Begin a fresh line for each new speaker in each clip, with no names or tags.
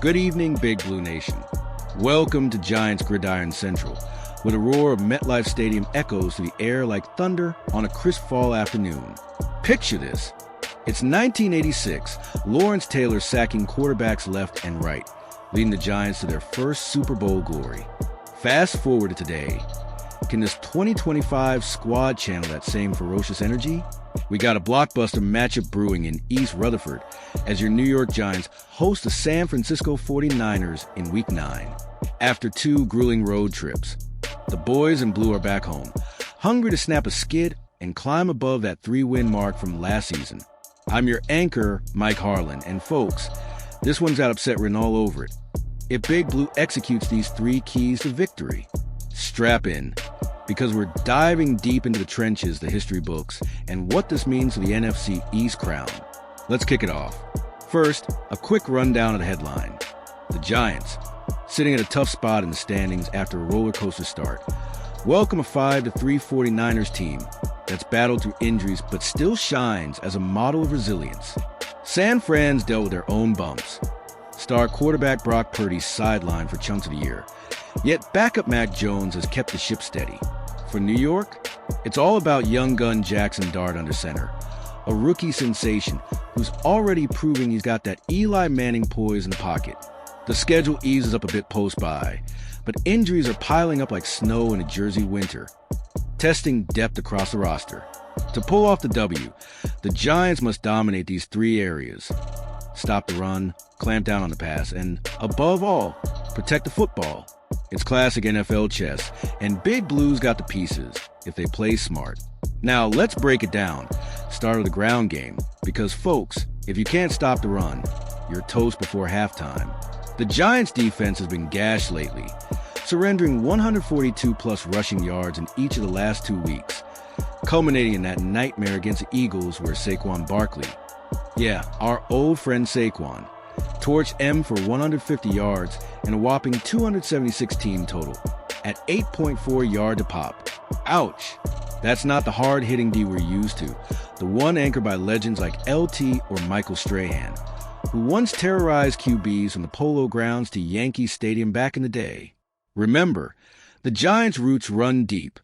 Good evening, Big Blue Nation. Welcome to Giants Gridiron Central, where the roar of MetLife Stadium echoes through the air like thunder on a crisp fall afternoon. Picture this. It's 1986, Lawrence Taylor sacking quarterbacks left and right, leading the Giants to their first Super Bowl glory. Fast forward to today. Can this 2025 squad channel that same ferocious energy? We got a blockbuster matchup brewing in East Rutherford as your New York Giants host the San Francisco 49ers in Week 9. After 2 grueling road trips, the boys in blue are back home, hungry to snap a skid and climb above that 3-win mark from last season. I'm your anchor, Mike Harlan, and folks, this one's got upset written all over it. If Big Blue executes these 3 keys to victory, strap in, because we're diving deep into the trenches, the history books, and what this means for the NFC East crown. Let's kick it off. First, a quick rundown of the headline. The Giants, sitting at a tough spot in the standings after a roller coaster start, welcome a 5-3 49ers team that's battled through injuries but still shines as a model of resilience. San Fran's dealt with their own bumps. Star quarterback Brock Purdy sidelined for chunks of the year, yet backup Mac Jones has kept the ship steady. For New York, it's all about young gun Jaxson Dart under center, a rookie sensation who's already proving he's got that Eli Manning poise in the pocket. The schedule eases up a bit post-bye, but injuries are piling up like snow in a Jersey winter, testing depth across the roster. To pull off the W, the Giants must dominate these 3 areas. Stop the run, clamp down on the pass, and, above all, protect the football. It's classic NFL chess, and Big Blue's got the pieces, if they play smart. Now, let's break it down. Start with the ground game, because folks, if you can't stop the run, you're toast before halftime. The Giants' defense has been gashed lately, surrendering 142-plus rushing yards in each of the last 2 weeks, culminating in that nightmare against the Eagles where Saquon Barkley, our old friend Saquon, torched M for 150 yards and a whopping 276 team total at 8.4 yard to pop. Ouch! That's not the hard-hitting D we're used to, the one anchored by legends like LT or Michael Strahan, who once terrorized QBs from the Polo Grounds to Yankee Stadium back in the day. Remember, the Giants' roots run deep.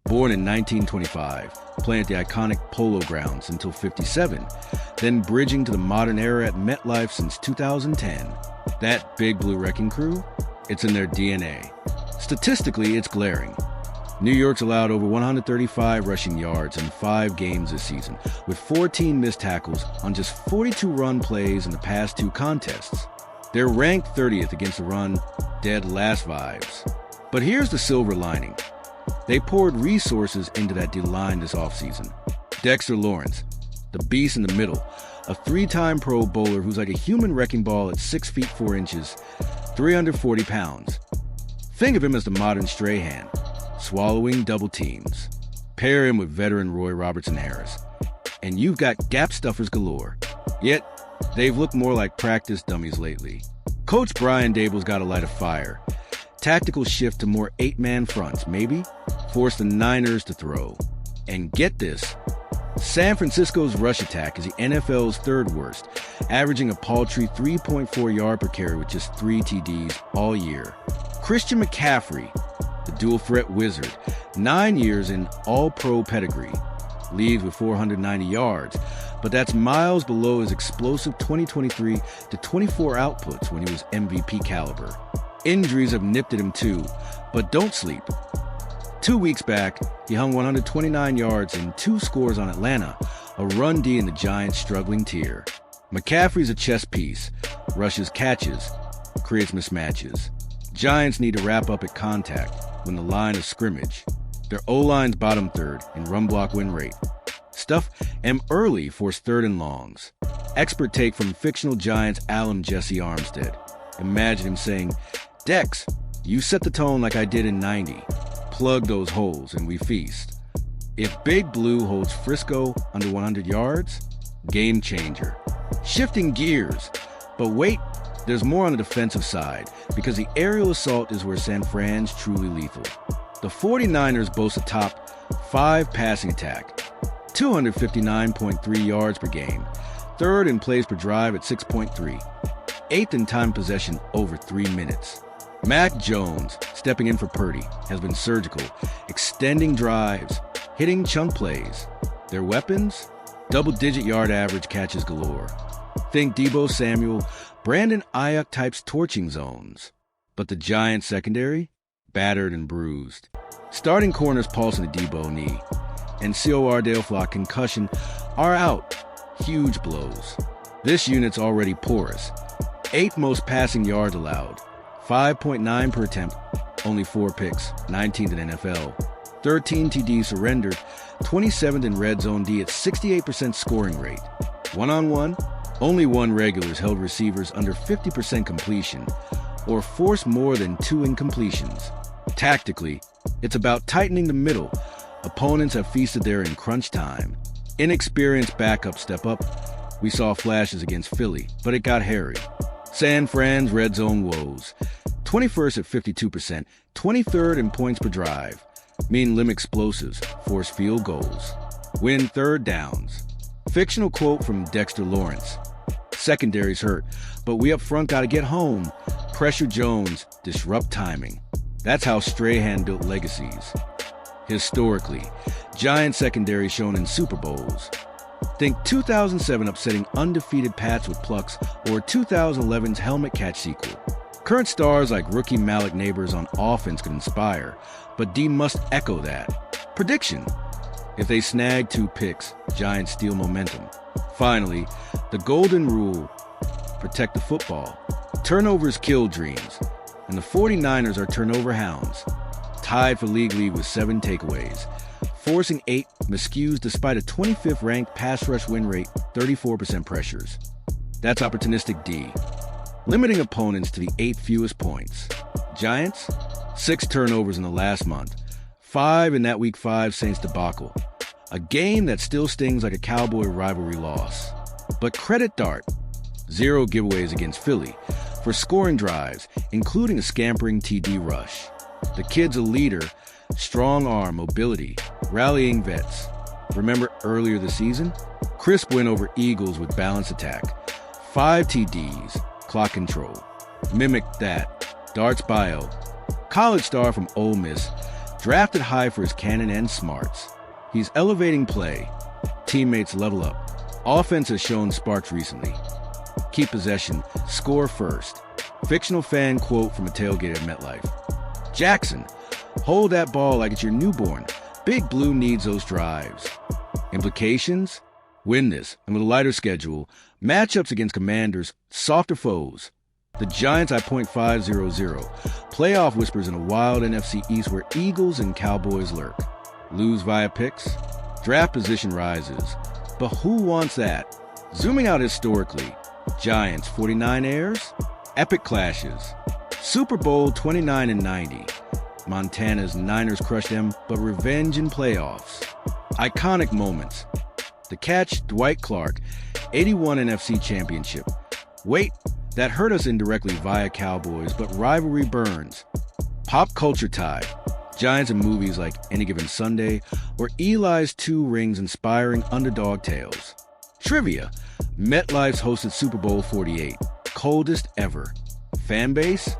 Born in 1925, playing at the iconic Polo Grounds until '57, then bridging to the modern era at MetLife since 2010. That Big Blue Wrecking Crew? It's in their DNA. Statistically, it's glaring. New York's allowed over 135 rushing yards in 5 games this season, with 14 missed tackles on just 42 run plays in the past 2 contests. They're ranked 30th against the run, dead last vibes. But here's the silver lining. They poured resources into that D-line this offseason. Dexter Lawrence, the beast in the middle, a 3-time Pro Bowler who's like a human wrecking ball at 6 feet 4 inches, 340 pounds. Think of him as the modern Strahan, swallowing double teams. Pair him with veteran Roy Robertson-Harris, and you've got gap stuffers galore. Yet, they've looked more like practice dummies lately. Coach Brian Dable's got to light a fire. Tactical shift to more 8-man fronts, maybe? Force the Niners to throw. And get this, San Francisco's rush attack is the NFL's 3rd worst, averaging a paltry 3.4 yard per carry with just 3 TDs all year. Christian McCaffrey, the dual threat wizard, 9 years in all-pro pedigree, leads with 490 yards, but that's miles below his explosive 2023 to 24 outputs when he was MVP caliber. Injuries have nipped at him too, but don't sleep. 2 weeks back, he hung 129 yards and 2 scores on Atlanta, a run D in the Giants' struggling tier. McCaffrey's a chess piece, rushes catches, creates mismatches. Giants need to wrap up at contact when the line of scrimmage. Their O-line's bottom 3rd in run block win rate. Stuff M early forced 3rd and longs. Expert take from fictional Giants alum Jesse Armstead. Imagine him saying, "Dex, you set the tone like I did in '90. Plug those holes and we feast." If Big Blue holds Frisco under 100 yards, game changer. Shifting gears. But wait, there's more on the defensive side, because the aerial assault is where San Fran's truly lethal. The 49ers boast a top 5 passing attack, 259.3 yards per game, 3rd in plays per drive at 6.3. 8th in time possession over 3 minutes. Mac Jones, stepping in for Purdy, has been surgical, extending drives, hitting chunk plays. Their weapons? Double-digit yard average catches galore. Think Deebo Samuel, Brandon Ayuk types torching zones. But the Giants secondary? Battered and bruised. Starting corners pulsing a Deebo knee, and C.O.R. Dale concussion are out. Huge blows. This unit's already porous. 8th most passing yards allowed. 5.9 per attempt, only 4 picks, 19th in NFL. 13 TDs surrendered, 27th in red zone D at 68% scoring rate. One-on-one, only 1 regulars held receivers under 50% completion, or forced more than 2 incompletions. Tactically, it's about tightening the middle. Opponents have feasted there in crunch time. Inexperienced backups step up. We saw flashes against Philly, but it got hairy. San Fran's red zone woes. 21st at 52%, 23rd in points per drive. Mean limb explosives, force field goals. Win third downs. Fictional quote from Dexter Lawrence. Secondary's hurt, but we up front gotta get home. Pressure Jones, disrupt timing. That's how Strahan built legacies. Historically, Giant secondary shown in Super Bowls. Think 2007 upsetting undefeated Pats with plucks, or 2011's helmet catch sequel. Current stars like rookie Malik Neighbors on offense could inspire, but D must echo that. Prediction: if they snag 2 picks, Giants steal momentum. Finally, the golden rule: protect the football. Turnovers kill dreams, and the 49ers are turnover hounds. Tied for league lead with 7 takeaways, forcing 8 miscues despite a 25th ranked pass rush win rate, 34% pressures. That's opportunistic D, limiting opponents to the 8th fewest points. Giants, 6 turnovers in the last month, 5 in that Week 5 Saints debacle. A game that still stings like a Cowboy rivalry loss. But credit Dart, 0 giveaways against Philly, for scoring drives, including a scampering TD rush. The kid's a leader, strong arm, mobility, rallying vets. Remember earlier this season? Crisp win over Eagles with balanced attack. 5 TDs, clock control. Mimic that. Dart's bio. College star from Ole Miss, drafted high for his cannon and smarts. He's elevating play. Teammates level up. Offense has shown sparks recently. Keep possession, score first. Fictional fan quote from a tailgate at MetLife. Jaxson, hold that ball like it's your newborn. Big Blue needs those drives. Implications? Win this, and with a lighter schedule, matchups against Commanders, softer foes. The Giants I .500. Playoff whispers in a wild NFC East where Eagles and Cowboys lurk. Lose via picks? Draft position rises. But who wants that? Zooming out historically, Giants 49 heirs? Epic clashes. Super Bowl 29 and 90. Montana's Niners crushed them, but revenge in playoffs. Iconic moments. The catch, Dwight Clark, 81 NFC Championship. Wait, that hurt us indirectly via Cowboys, but rivalry burns. Pop culture tie. Giants in movies like Any Given Sunday, or Eli's 2 rings inspiring underdog tales. Trivia. MetLife's hosted Super Bowl 48. Coldest ever. Fan base?